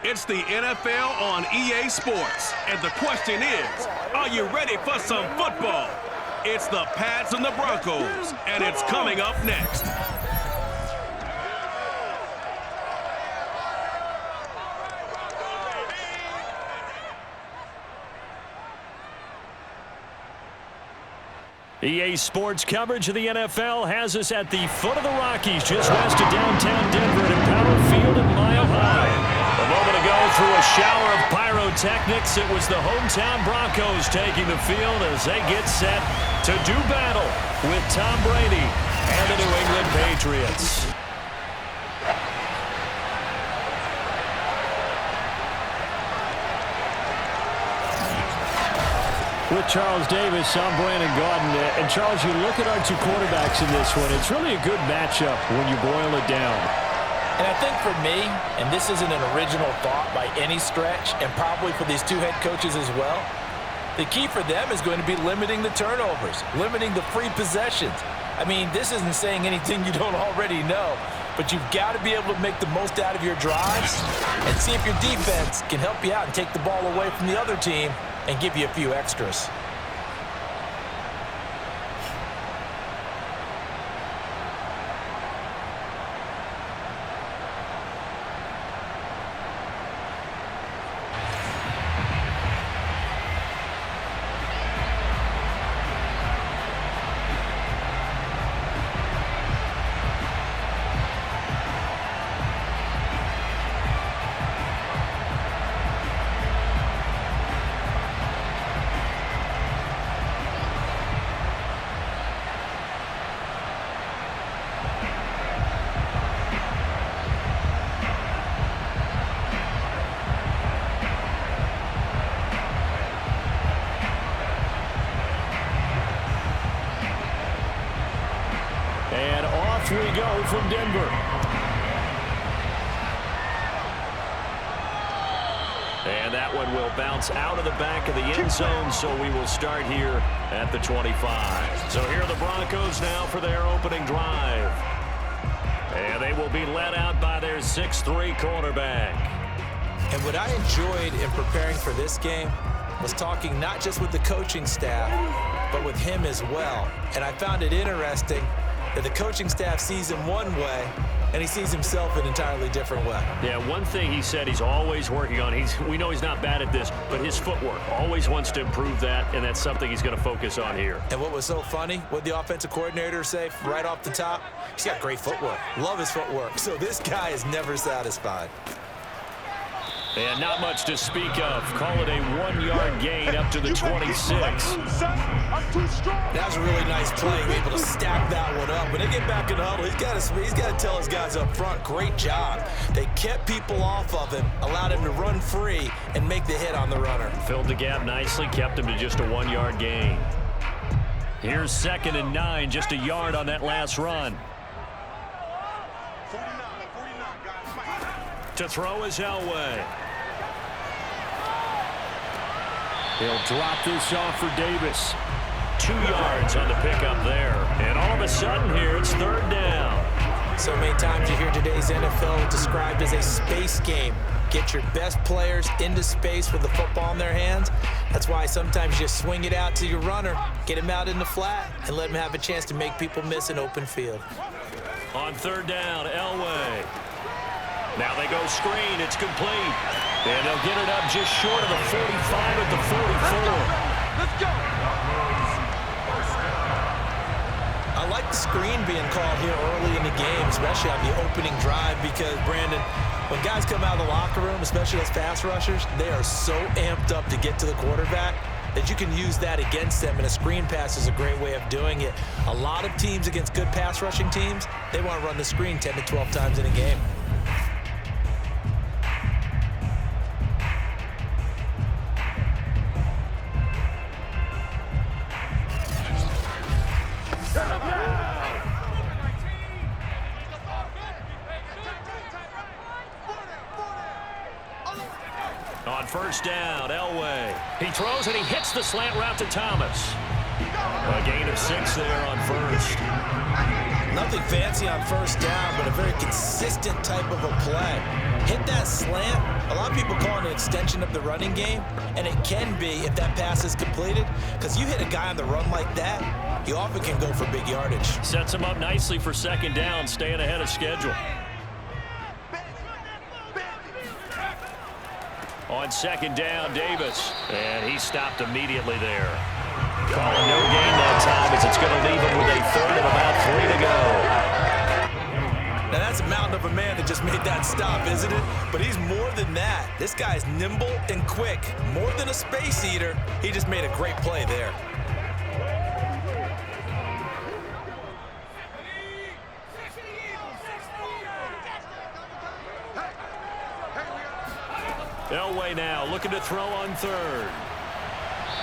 It's the NFL on EA Sports, and the question is, are you ready for some football? It's the Pats and the Broncos, and it's coming up next. EA Sports coverage of the NFL has us at the foot of the Rockies, just west of downtown Denver at Empower Field at Mile High. A moment ago, through a shower of pyrotechnics, it was the hometown Broncos taking the field as they get set to do battle with Tom Brady and the New England Patriots. With Charles Davis, I'm Brandon Gaudin. And Charles, you look at our two quarterbacks in this one, it's really a good matchup when you boil it down. And I think for me, and this isn't an original thought by any stretch, and probably for these two head coaches as well, the key for them is going to be limiting the turnovers, limiting the free possessions. I mean, this isn't saying anything you don't already know, but you've got to be able to make the most out of your drives and see if your defense can help you out and take the ball away from the other team and give you a few extras. And off we go from Denver. And that one will bounce out of the back of the end zone, so we will start here at the 25. So here are the Broncos now for their opening drive. And they will be led out by their 6'3" quarterback. And what I enjoyed in preparing for this game was talking not just with the coaching staff, but with him as well. And I found it interesting that the coaching staff sees him one way, and he sees himself an entirely different way. Yeah, one thing he said he's always working on, we know he's not bad at this, but his footwork, always wants to improve that, and that's something he's going to focus on here. And what was so funny, what the offensive coordinator say right off the top, he's got great footwork. Love his footwork. So this guy is never satisfied. And not much to speak of. Call it a 1-yard gain up to the 26. That was a really nice play, able to stack that one up. When they get back in the huddle, he's got to tell his guys up front, great job. They kept people off of him, allowed him to run free and make the hit on the runner. Filled the gap nicely, kept him to just a 1-yard gain. Here's 2nd and 9, just a yard on that last run. To throw is Elway. He'll drop this off for Davis. 2 yards on the pickup there. And all of a sudden here, it's 3rd down. So many times you hear today's NFL described as a space game. Get your best players into space with the football in their hands. That's why sometimes you swing it out to your runner, get him out in the flat, and let him have a chance to make people miss an open field. On 3rd down, Elway. Now they go screen. It's complete. And they'll get it up just short of the 45 at the 44. Let's go. I like the screen being called here early in the game, especially on the opening drive, because, Brandon, when guys come out of the locker room, especially as pass rushers, they are so amped up to get to the quarterback that you can use that against them, and a screen pass is a great way of doing it. A lot of teams against good pass rushing teams, they want to run the screen 10 to 12 times in a game. On 1st down, Elway. He throws and he hits the slant route to Thomas. A gain of 6 there on 1st. Nothing fancy on first down, but a very consistent type of a play. Hit that slant. A lot of people call it an extension of the running game, and it can be if that pass is completed, because you hit a guy on the run like that, you often can go for big yardage. Sets him up nicely for second down, staying ahead of schedule. On second down, Davis, and he stopped immediately there. Calling no gain that time as it's going to leave him with a third and about 3 to go. Now that's a mountain of a man that just made that stop, isn't it? But he's more than that. This guy's nimble and quick. More than a space eater, he just made a great play there. Elway now looking to throw on third.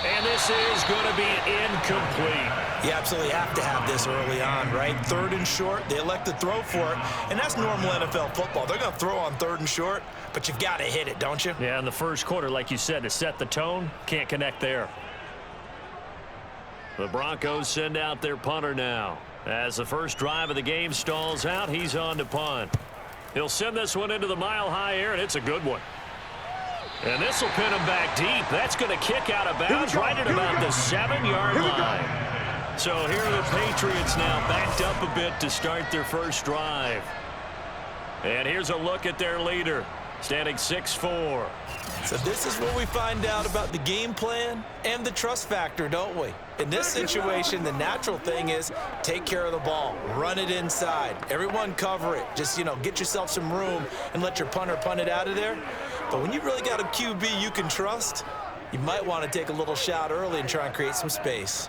And this is going to be incomplete. You absolutely have to have this early on, right? Third and short, they elect to throw for it, and that's normal NFL football. They're going to throw on third and short, but you've got to hit it, don't you? Yeah, in the first quarter, like you said, to set the tone, can't connect there. The Broncos send out their punter now. As the first drive of the game stalls out, he's on to punt. He'll send this one into the mile-high air, and it's a good one. And this will pin him back deep. That's going to kick out of bounds right at about the 7-yard line. So here are the Patriots now backed up a bit to start their first drive. And here's a look at their leader, standing 6'4". So this is where we find out about the game plan and the trust factor, don't we? In this situation, the natural thing is take care of the ball, run it inside. Everyone cover it. Just, get yourself some room and let your punter punt it out of there. But when you really got a QB you can trust, you might want to take a little shot early and try and create some space.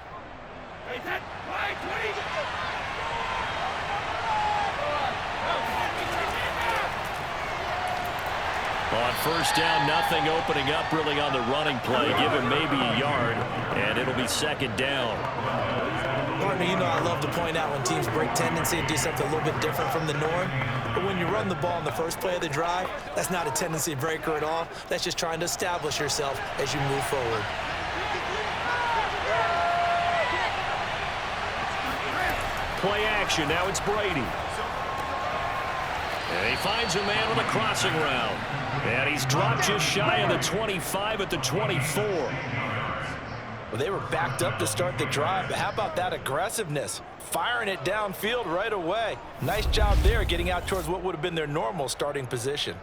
On first down, nothing opening up really on the running play. Give him maybe a yard, and it'll be second down. Partner, I love to point out when teams break tendency and do something a little bit different from the norm. But when you run the ball in the first play of the drive, that's not a tendency breaker at all. That's just trying to establish yourself as you move forward. Play action. Now it's Brady. And he finds a man on the crossing route. And he's dropped just shy of the 25 at the 24. Well, they were backed up to start the drive, but how about that aggressiveness? Firing it downfield right away. Nice job there getting out towards what would have been their normal starting position.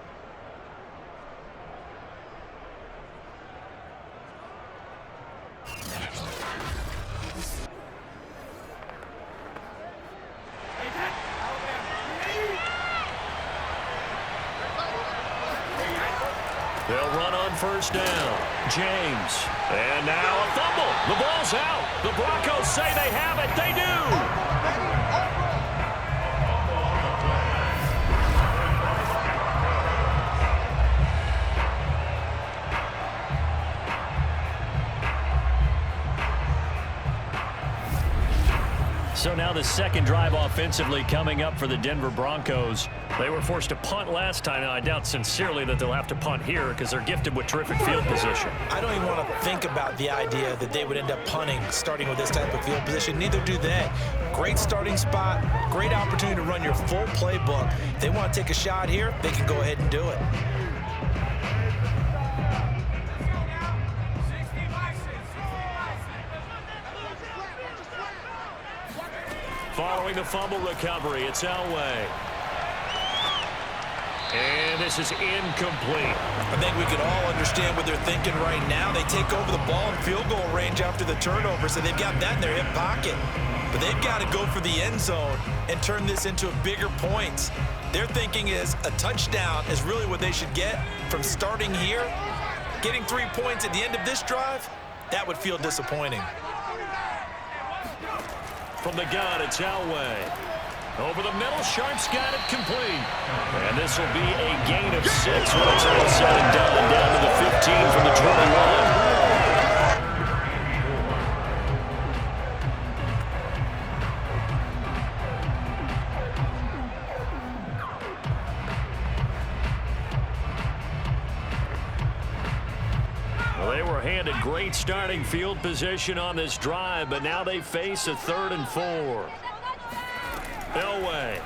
They'll run on first down. James. And now a fumble. The ball's out. The Broncos say they have it. They do. So now the second drive offensively coming up for the Denver Broncos. They were forced to punt last time. Now, I doubt sincerely that they'll have to punt here because they're gifted with terrific field position. I don't even want to think about the idea that they would end up punting starting with this type of field position. Neither do they. Great starting spot, great opportunity to run your full playbook. If they want to take a shot here, they can go ahead and do it. Following the fumble recovery, it's Elway. And this is incomplete. I think we can all understand what they're thinking right now. They take over the ball in field goal range after the turnover, so they've got that in their hip pocket. But they've got to go for the end zone and turn this into a bigger point. Their thinking is a touchdown is really what they should get from starting here. Getting 3 points at the end of this drive, that would feel disappointing. From the gun, it's Elway. Over the middle, Sharp's got it complete. And this will be a gain of 6 when it's all said and done. Down to the 15 from the 21. They were handed great starting field position on this drive, but now they face a 3rd and 4. Elway.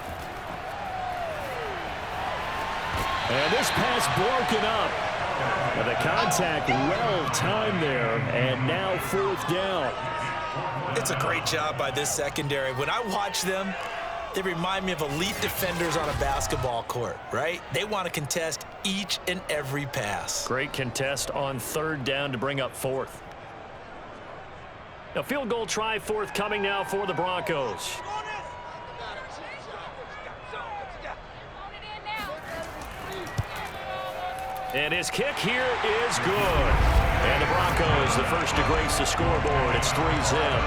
And this pass broken up. And the contact well timed there, and now 4th down. It's a great job by this secondary. When I watch them, they remind me of elite defenders on a basketball court, right? They want to contest each and every pass. Great contest on 3rd down to bring up 4th. A field goal try forthcoming now for the Broncos. And his kick here is good. And the Broncos, the first to grace the scoreboard. It's 3-zip.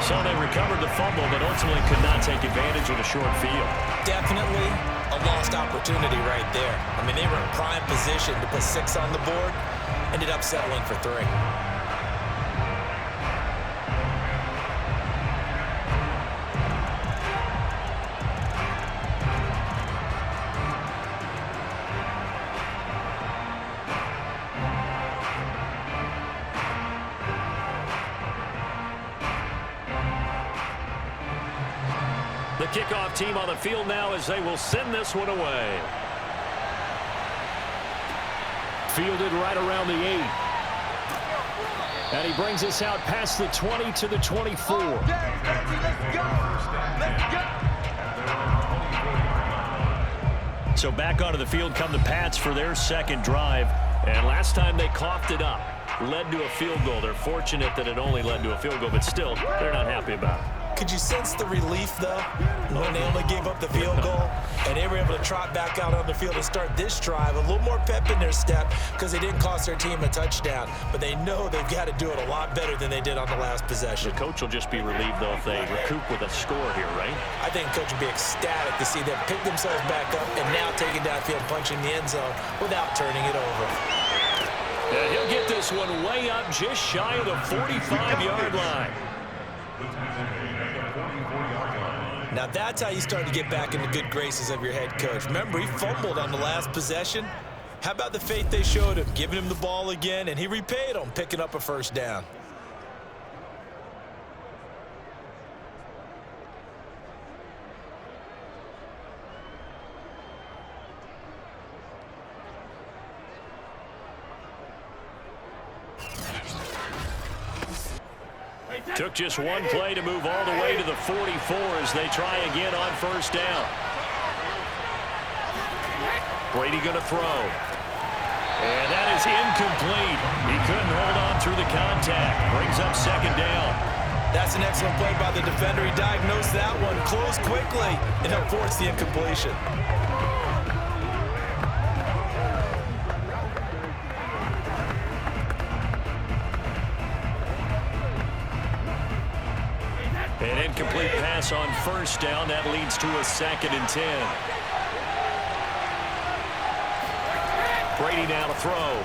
So they recovered the fumble, but ultimately could not take advantage of the short field. Definitely a lost opportunity right there. I mean, they were in prime position to put 6 on the board. Ended up settling for 3. The kickoff team on the field now as they will send this one away. Fielded right around the 8. And he brings us out past the 20 to the 24. Let's go. So back onto the field come the Pats for their second drive. And last time they coughed it up, led to a field goal. They're fortunate that it only led to a field goal, but still, they're not happy about it. Could you sense the relief, though, when they only gave up the field goal and they were able to trot back out on the field and start this drive? A little more pep in their step because they didn't cost their team a touchdown, but they know they've got to do it a lot better than they did on the last possession. The coach will just be relieved, though, if they recoup with a score here, right? I think the coach would be ecstatic to see them pick themselves back up and now take it downfield, punching the end zone without turning it over. And he'll get this one way up just shy of the 45-yard line. Now that's how you start to get back in the good graces of your head coach. Remember, he fumbled on the last possession. How about the faith they showed him, giving him the ball again, and he repaid them, picking up a 1st down. Took just one play to move all the way to the 44 as they try again on 1st down. Brady going to throw. And that is incomplete. He couldn't hold on through the contact. Brings up 2nd down. That's an excellent play by the defender. He diagnosed that one, closed quickly, and helped force the incompletion. An incomplete pass on 1st down. That leads to a 2nd and 10. Brady now to throw.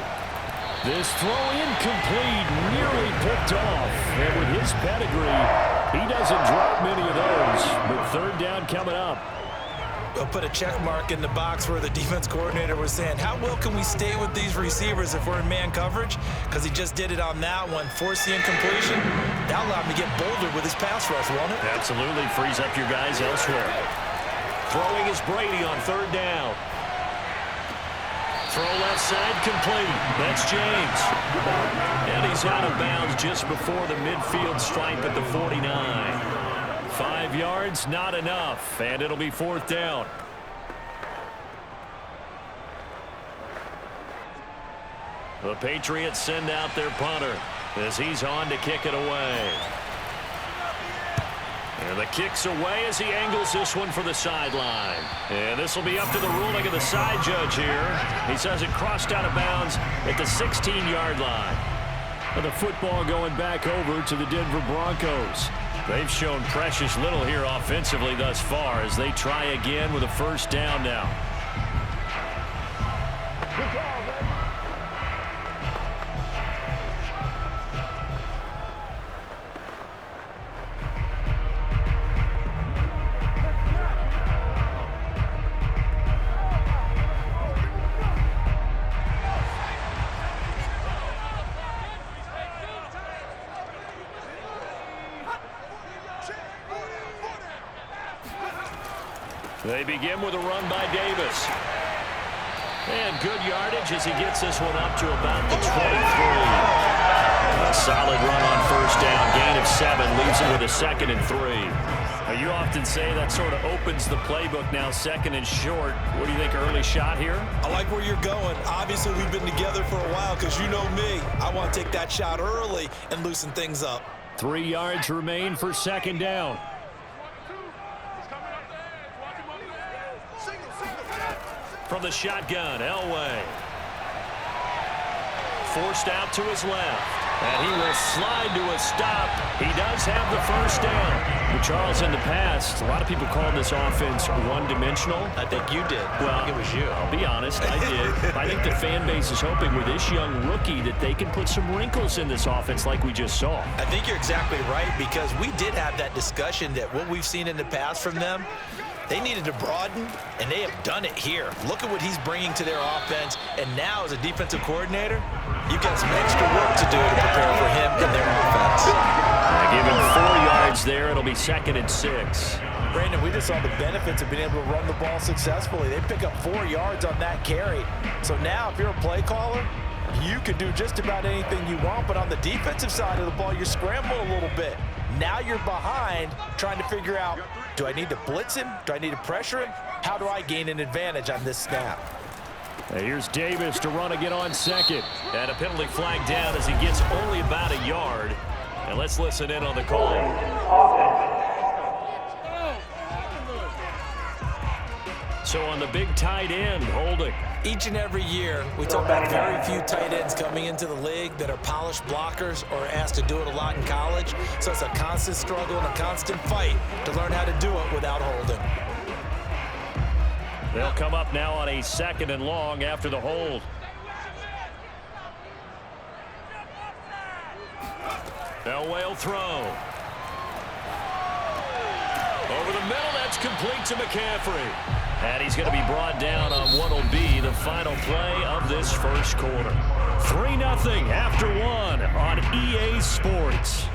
This throw incomplete, nearly picked off. And with his pedigree, he doesn't drop many of those. But 3rd down coming up. We'll put a check mark in the box where the defense coordinator was saying, how well can we stay with these receivers if we're in man coverage? Because he just did it on that one, forced the incompletion. That allowed him to get bolder with his pass rush, won't it? Absolutely, frees up your guys elsewhere. Throwing is Brady on 3rd down. Throw left side complete. That's James. And he's out of bounds just before the midfield stripe at the 49. 5 yards, not enough, and it'll be 4th down. The Patriots send out their punter as he's on to kick it away. And the kick's away as he angles this one for the sideline. And this will be up to the ruling of the side judge here. He says it crossed out of bounds at the 16-yard line. And the football going back over to the Denver Broncos. They've shown precious little here offensively thus far as they try again with a 1st down now. They begin with a run by Davis. And good yardage as he gets this one up to about the 23. A solid run on first down. Gain of 7 leaves him with a 2nd and 3. You often say that sort of opens the playbook now, 2nd and short. What do you think, early shot here? I like where you're going. Obviously, we've been together for a while because you know me. I want to take that shot early and loosen things up. 3 yards remain for 2nd down. From the shotgun, Elway. Forced out to his left. And he will slide to a stop. He does have the first down. But Charles, in the past, a lot of people called this offense one-dimensional. I think you did. Well, I think it was you. I'll be honest, I did. I think the fan base is hoping with this young rookie that they can put some wrinkles in this offense like we just saw. I think you're exactly right because we did have that discussion that what we've seen in the past from them, they needed to broaden, and they have done it here. Look at what he's bringing to their offense, and now as a defensive coordinator, you've got some extra work to do to prepare for him and their offense. Give him 4 yards there. It'll be 2nd and 6. Brandon, we just saw the benefits of being able to run the ball successfully. They pick up 4 yards on that carry. So now if you're a play caller, you can do just about anything you want, but on the defensive side of the ball, you're scrambling a little bit. Now you're behind trying to figure out, do I need to blitz him? Do I need to pressure him? How do I gain an advantage on this snap? Here's Davis to run again on 2nd. And a penalty flag down as he gets only about a yard. And let's listen in on the call. So on the big tight end, holding. Each and every year, we talk about very few tight ends coming into the league that are polished blockers or asked to do it a lot in college. So it's a constant struggle and a constant fight to learn how to do it without holding. They'll come up now on a 2nd and long after the hold. Elway will throw. Over the middle, that's complete to McCaffrey. And he's going to be brought down on what will be the final play of this first quarter. 3-0 after 1 on EA Sports.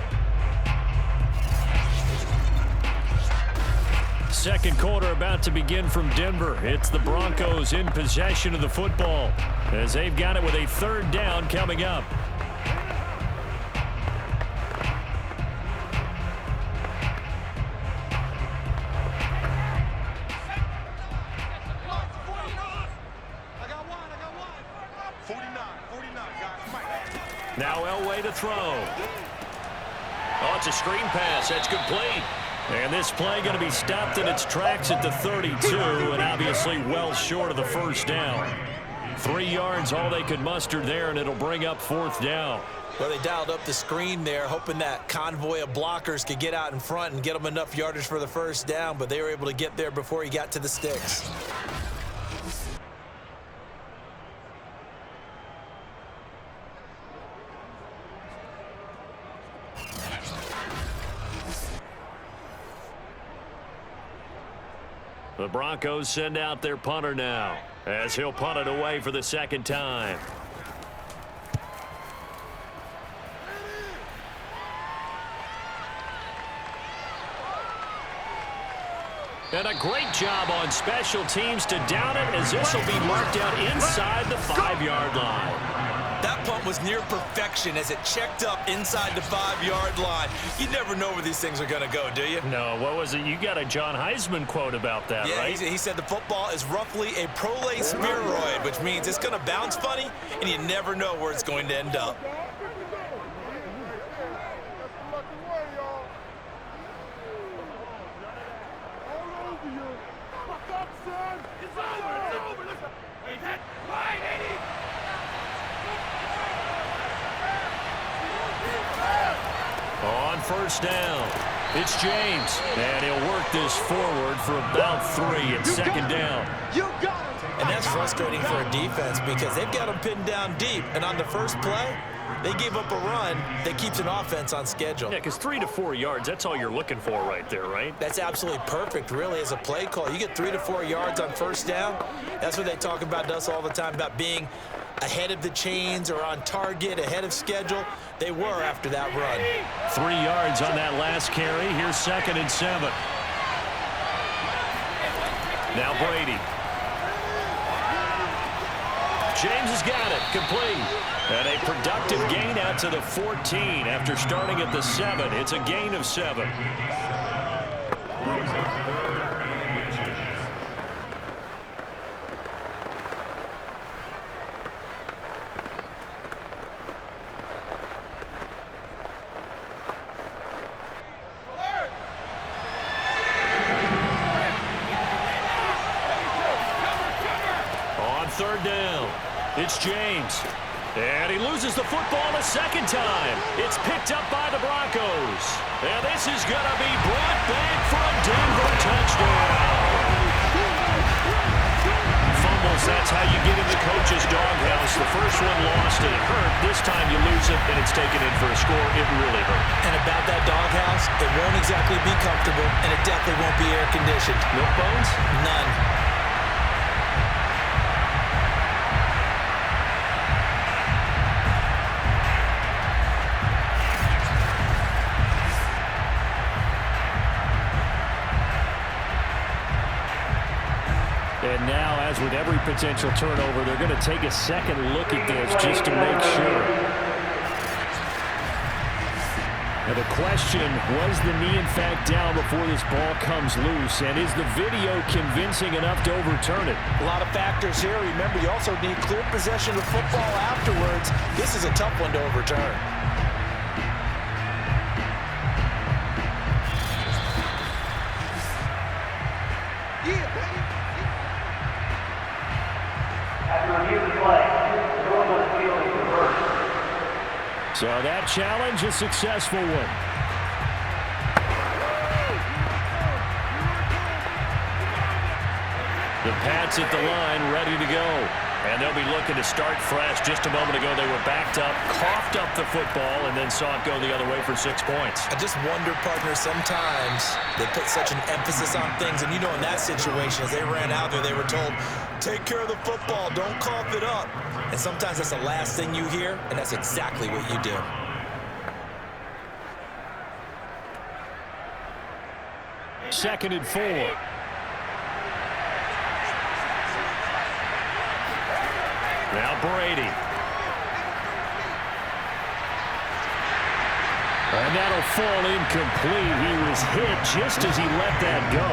Second quarter about to begin from Denver. It's the Broncos in possession of the football as they've got it with a 3rd down coming up. Now Elway to throw. Oh, it's a screen pass. That's complete. And this play going to be stopped in its tracks at the 32, and obviously well short of the first down. 3 yards, all they could muster there, and it'll bring up 4th down. Well, they dialed up the screen there, hoping that convoy of blockers could get out in front and get them enough yardage for the first down, but they were able to get there before he got to the sticks. The Broncos send out their punter now as he'll punt it away for the 2nd time. And a great job on special teams to down it as this will be marked out inside the 5-yard line. That punt was near perfection as it checked up inside the 5-yard line. You never know where these things are going to go, do you? No, what was it? You got a John Heisman quote about that, right? Yeah, he said the football is roughly a prolate spheroid, which means it's going to bounce funny, and you never know where it's going to end up. On first down, it's James, and he'll work this forward for about 3 at 2nd down. And that's frustrating for a defense because they've got them pinned down deep, and on the first play, they gave up a run that keeps an offense on schedule. Yeah, because 3 to 4 yards, that's all you're looking for right there, right? That's absolutely perfect, really, as a play call. You get 3 to 4 yards on first down. That's what they talk about to us all the time, about being ahead of the chains or on target, ahead of schedule. They were after that run. 3 yards on that last carry. Here's 2nd and 7. Now Brady. James has got it. Complete. And a productive gain out to the 14 after starting at the 7. It's a gain of 7. On third down, it's James. And he loses the football a second time. It's picked up by the Broncos. And this is going to be brought back for a Denver touchdown. Fumbles, that's how you get in the coach's doghouse. The first one lost and it hurt. This time you lose it and it's taken in for a score. It really hurt. And about that doghouse, it won't exactly be comfortable, and it definitely won't be air-conditioned. Milk bones? None. And now, as with every potential turnover, they're going to take a second look at this just to make sure. Now the question, was the knee in fact down before this ball comes loose? And is the video convincing enough to overturn it? A lot of factors here. Remember, you also need clear possession of football afterwards. This is a tough one to overturn. So that challenge, a successful one. The Pats at the line, ready to go. And they'll be looking to start fresh. Just a moment ago, they were backed up, coughed up the football, and then saw it go the other way for 6 points. I just wonder, partner, sometimes they put such an emphasis on things. And you know, in that situation, as they ran out there, they were told, take care of the football, don't cough it up. And sometimes that's the last thing you hear, and that's exactly what you do. Second and 4. Now Brady. And that'll fall incomplete. He was hit just as he let that go.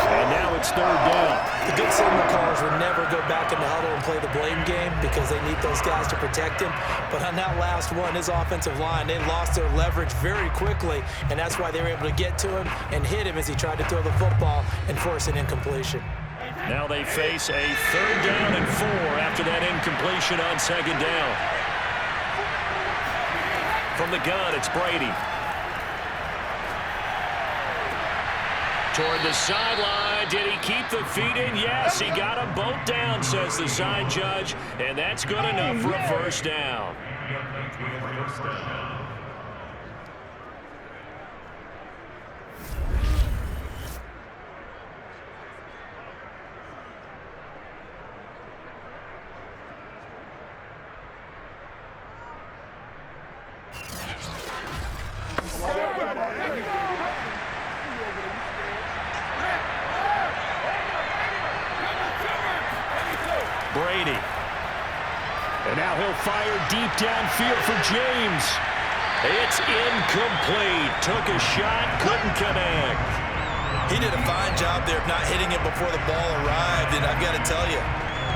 And now it's third down. The good signal callers will never go back in the huddle and play the blame game because they need those guys to protect him. But on that last one, his offensive line, they lost their leverage very quickly, and that's why they were able to get to him and hit him as he tried to throw the football and force an incompletion. Now they face a third down and 4 after that incompletion on second down. From the gun, it's Brady. Toward the sideline. Did he keep the feet in? Yes, he got them both down, says the side judge. And that's good enough for a first down. Brady. And now he'll fire deep downfield for James. It's incomplete. Took a shot, couldn't connect. He did a fine job there of not hitting it before the ball arrived, and I've got to tell you,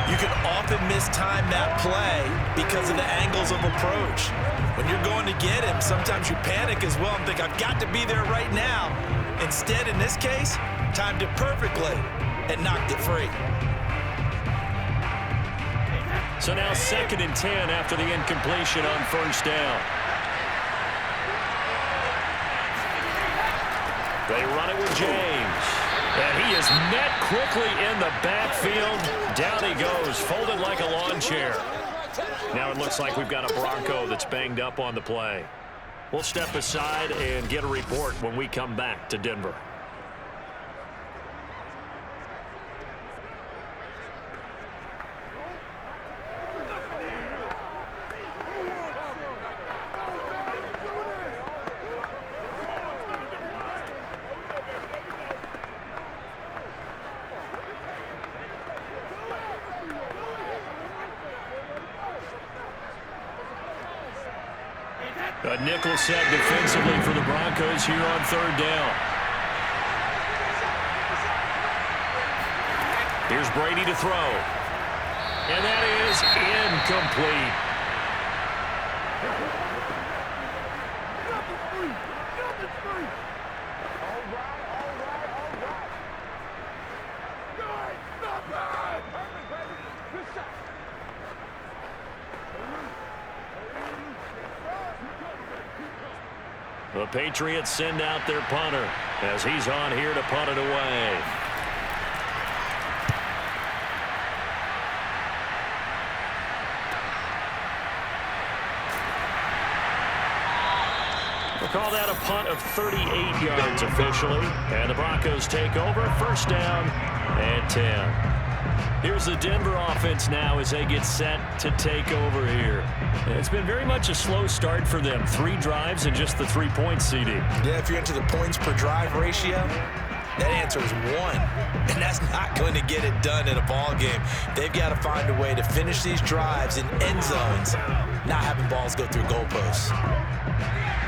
you can often mistime that play because of the angles of approach. When you're going to get him, sometimes you panic as well and think, I've got to be there right now. Instead, in this case, timed it perfectly and knocked it free. So now 2nd and 10 after the incompletion on first down. They run it with James. And he is met quickly in the backfield. Down he goes, folded like a lawn chair. Now it looks like we've got a Bronco that's banged up on the play. We'll step aside and get a report when we come back to Denver. A nickel set defensively for the Broncos here on third down. Here's Brady to throw. And that is incomplete. The Patriots send out their punter as he's on here to punt it away. We'll call that a punt of 38 yards officially. And the Broncos take over. First down and 10. Here's the Denver offense now as they get set to take over here. It's been very much a slow start for them. 3 drives and just the 3-point CD. Yeah, if you're into the points per drive ratio, that answer is 1. And that's not going to get it done in a ball game. They've got to find a way to finish these drives in end zones, not having balls go through goalposts.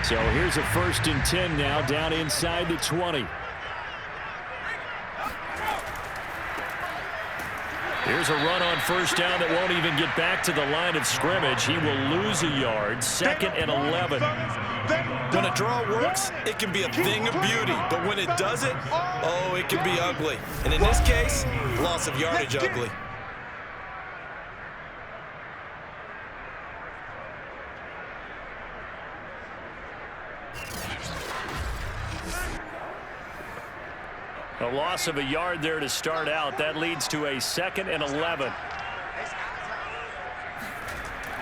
So here's a 1st and 10 now down inside the 20. Here's a run on first down that won't even get back to the line of scrimmage. He will lose a yard. 2nd and 11. When a draw works, it can be a thing of beauty. But when it doesn't, oh, it can be ugly. And in this case, loss of yardage ugly. A loss of a yard there to start out. That leads to a 2nd and 11.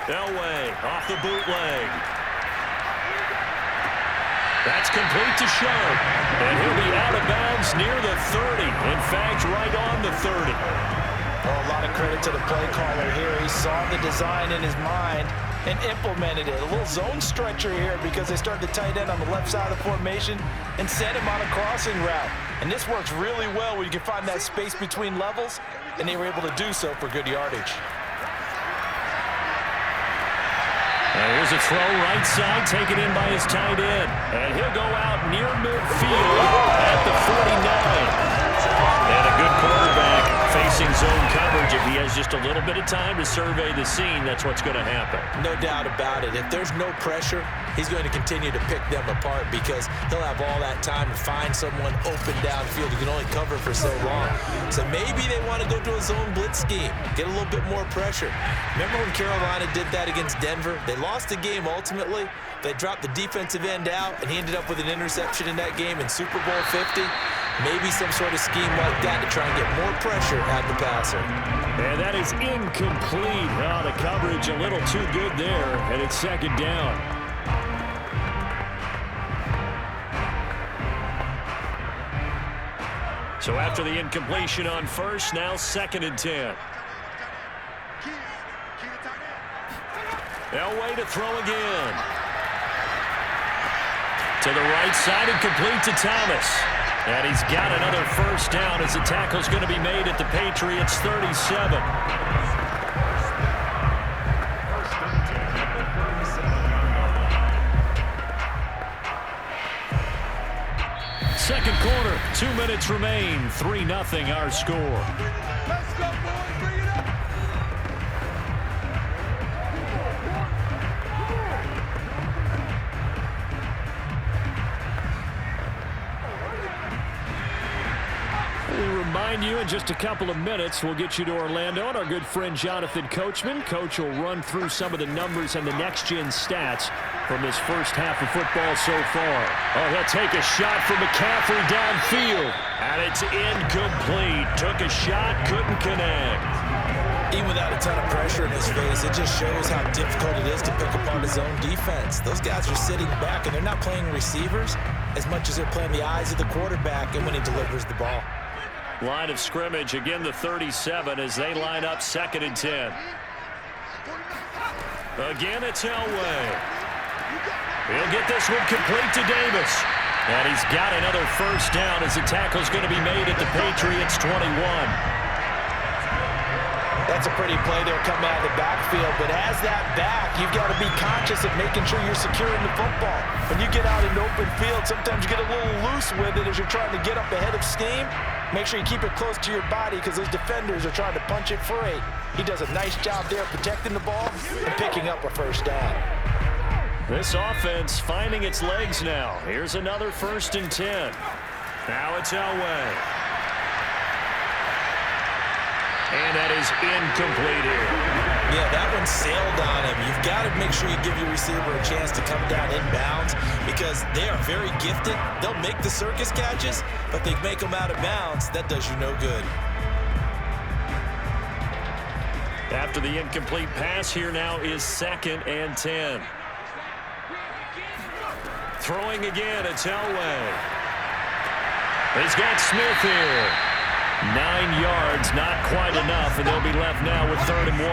Elway off the bootleg. That's complete to Sharp. And he'll be out of bounds near the 30. In fact, right on the 30. Oh, a lot of credit to the play caller here. He saw the design in his mind and implemented it. A little zone stretcher here because they started the tight end on the left side of the formation and sent him on a crossing route. And this works really well when you can find that space between levels, and they were able to do so for good yardage. And here's a throw right side, taken in by his tight end. And he'll go out near midfield at the 49. And a good quarterback facing zone coverage. If he has just a little bit of time to survey the scene, that's what's going to happen. No doubt about it. If there's no pressure, he's going to continue to pick them apart because he'll have all that time to find someone open downfield who can only cover for so long. So maybe they want to go to a zone blitz scheme, get a little bit more pressure. Remember when Carolina did that against Denver? They lost the game ultimately. They dropped the defensive end out, and he ended up with an interception in that game in Super Bowl 50. Maybe some sort of scheme like that to try and get more pressure at the passer. And that is incomplete. Oh, the coverage a little too good there, and it's 2nd down. So after the incompletion on first, now 2nd and 10. Elway to throw again. To the right side and complete to Thomas. And he's got another first down as the tackle's going to be made at the Patriots' 37. Second quarter, 2 minutes remain. 3-0 our score. Let's go, boys. Bring it up. We'll remind you in just a couple of minutes, we'll get you to Orlando and our good friend Jonathan Coachman. Coach will run through some of the numbers and the next-gen stats from this first half of football so far. Oh, he'll take a shot from McCaffrey downfield. And it's incomplete. Took a shot, couldn't connect. Even without a ton of pressure in his face, it just shows how difficult it is to pick apart his own defense. Those guys are sitting back, and they're not playing receivers as much as they're playing the eyes of the quarterback and when he delivers the ball. Line of scrimmage, again the 37 as they line up 2nd and 10. Again, it's Elway. He'll get this one complete to Davis. And he's got another first down as the tackle's going to be made at the Patriots' 21. That's That's a pretty play there coming out of the backfield. But as that back, you've got to be conscious of making sure you're securing the football. When you get out in open field, sometimes you get a little loose with it as you're trying to get up ahead of steam. Make sure you keep it close to your body because those defenders are trying to punch it free. He does a nice job there protecting the ball and picking up a first down. This offense finding its legs now. Here's another 1st and 10. Now it's Elway. And that is incomplete here. Yeah, that one sailed on him. You've got to make sure you give your receiver a chance to come down inbounds because they are very gifted. They'll make the circus catches, but they make them out of bounds. That does you no good. After the incomplete pass, here now is 2nd and 10. Throwing again, it's Elway. He's got Smith here. 9 yards, not quite enough, and they'll be left now with 3rd and 1.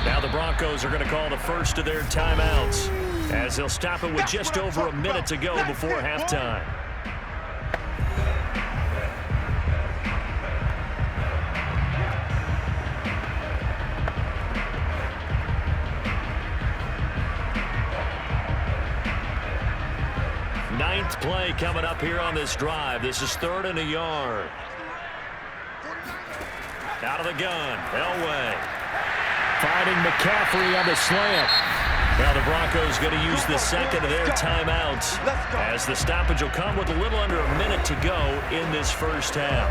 Now the Broncos are going to call the first of their timeouts as they'll stop it with just over a minute to go before halftime. Ninth play coming up here on this drive. This is 3rd and a yard. Out of the gun, Elway. Finding McCaffrey on the slant. Now the Broncos going to use the second of their timeouts as the stoppage will come with a little under a minute to go in this first half.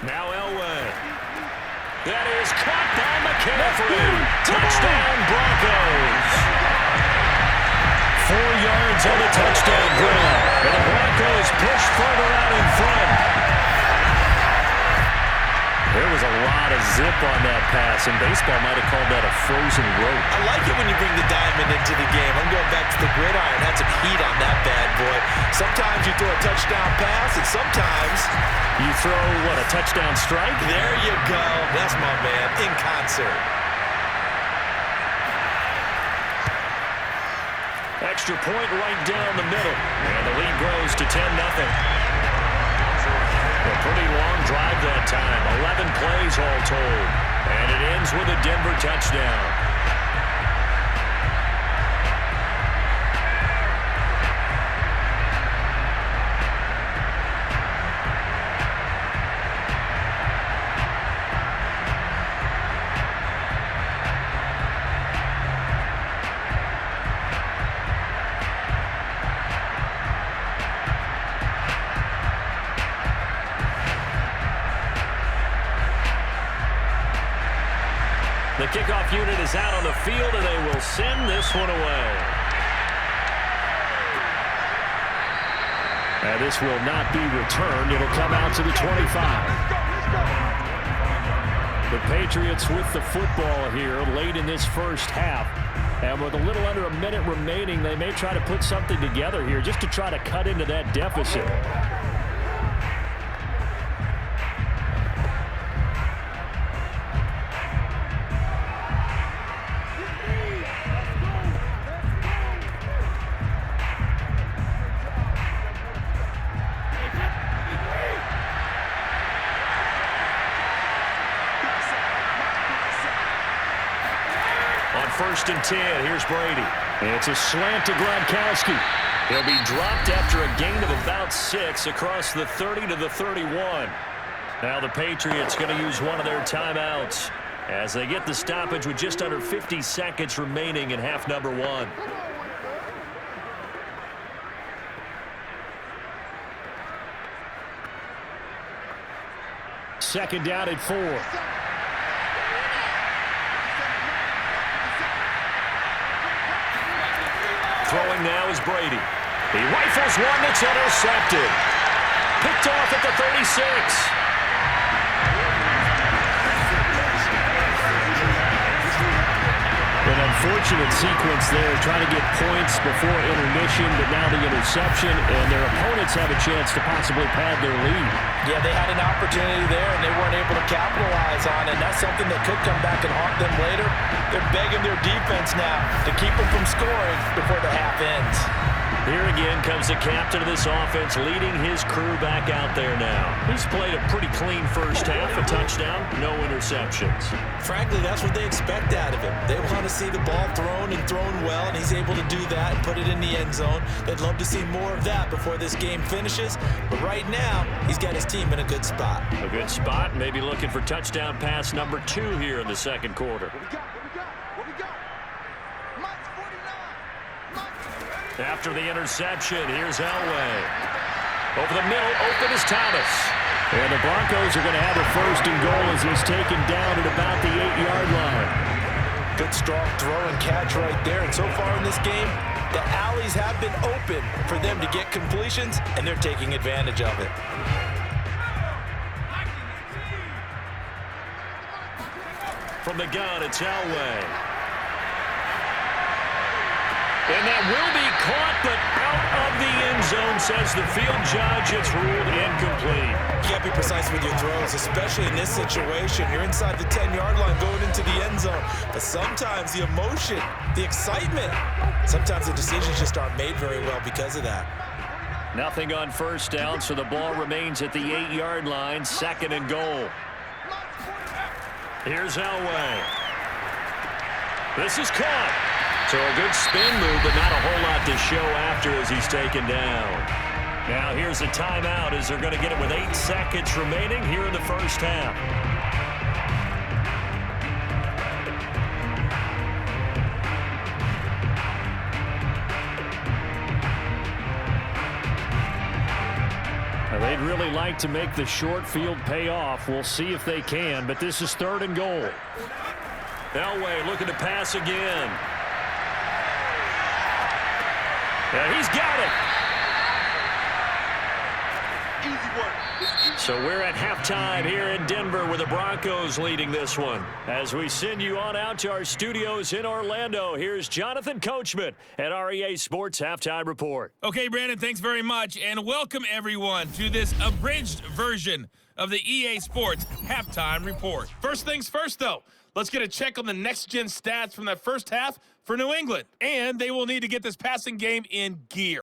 Now Elway. That is caught by McCaffrey. Touchdown, Broncos. 4 yards on the touchdown grab. And the Broncos push further out in front. There was a lot of zip on that pass, and baseball might have called that a frozen rope. I like it when you bring the diamond into the game. I'm going back to the gridiron. Had some heat on that bad boy. Sometimes you throw a touchdown pass, and sometimes you throw, what, a touchdown strike? There you go. That's my man, in concert. Extra point right down the middle. And the lead grows to 10-0. A pretty long drive that time. 11 plays all told. And it ends with a Denver touchdown. The kickoff unit is out on the field, and they will send this one away. And this will not be returned. It'll come out to the 25. The Patriots with the football here late in this first half. And with a little under a minute remaining, they may try to put something together here just to try to cut into that deficit. On 1st and 10, here's Brady. It's a slant to Gronkowski. He'll be dropped after a gain of about 6 across the 30 to the 31. Now the Patriots going to use one of their timeouts as they get the stoppage with just under 50 seconds remaining in half number 1. Second down at 4. Throwing now is Brady. He rifles one that's intercepted. Picked off at the 36. unfortunate sequence there, trying to get points before intermission, but now the interception, and their opponents have a chance to possibly pad their lead. Yeah, they had an opportunity there, and they weren't able to capitalize on it. And that's something that could come back and haunt them later. They're begging their defense now to keep them from scoring before the half ends. Here again comes the captain of this offense, leading his crew back out there now. He's played a pretty clean first half, a touchdown, no interceptions. Frankly, that's what they expect out of him. They want to see the ball thrown and thrown well, and he's able to do that and put it in the end zone. They'd love to see more of that before this game finishes, but right now, he's got his team in a good spot. A good spot, maybe looking for touchdown pass number 2 here in the second quarter. What we got? Mike's 49. After the interception, here's Elway. Over the middle, open is Thomas. And the Broncos are going to have a first and goal as he's taken down at about the 8-yard line. Good strong throw and catch right there. And so far in this game, the alleys have been open for them to get completions, and they're taking advantage of it. From the gun, it's Elway. And that will be caught, but out of the end zone, says the field judge. It's ruled incomplete. You can't be precise with your throws, especially in this situation. You're inside the 10-yard line going into the end zone. But sometimes the emotion, the excitement, sometimes the decisions just aren't made very well because of that. Nothing on first down, so the ball remains at the 8-yard line, second and goal. Here's Elway. This is caught. So a good spin move, but not a whole lot to show after as he's taken down. Now here's a timeout as they're going to get it with 8 seconds remaining here in the first half. Now they'd really like to make the short field pay off. We'll see if they can, but this is third and goal. Elway looking to pass again. Yeah, he's got it. Easy work. So we're at halftime here in Denver with the Broncos leading this one. As we send you on out to our studios in Orlando, here's Jonathan Coachman at our EA Sports Halftime Report. Okay, Brandon, thanks very much, and welcome everyone to this abridged version of the EA Sports Halftime Report. First things first, though, let's get a check on the next-gen stats from that first half for New England, and they will need to get this passing game in gear.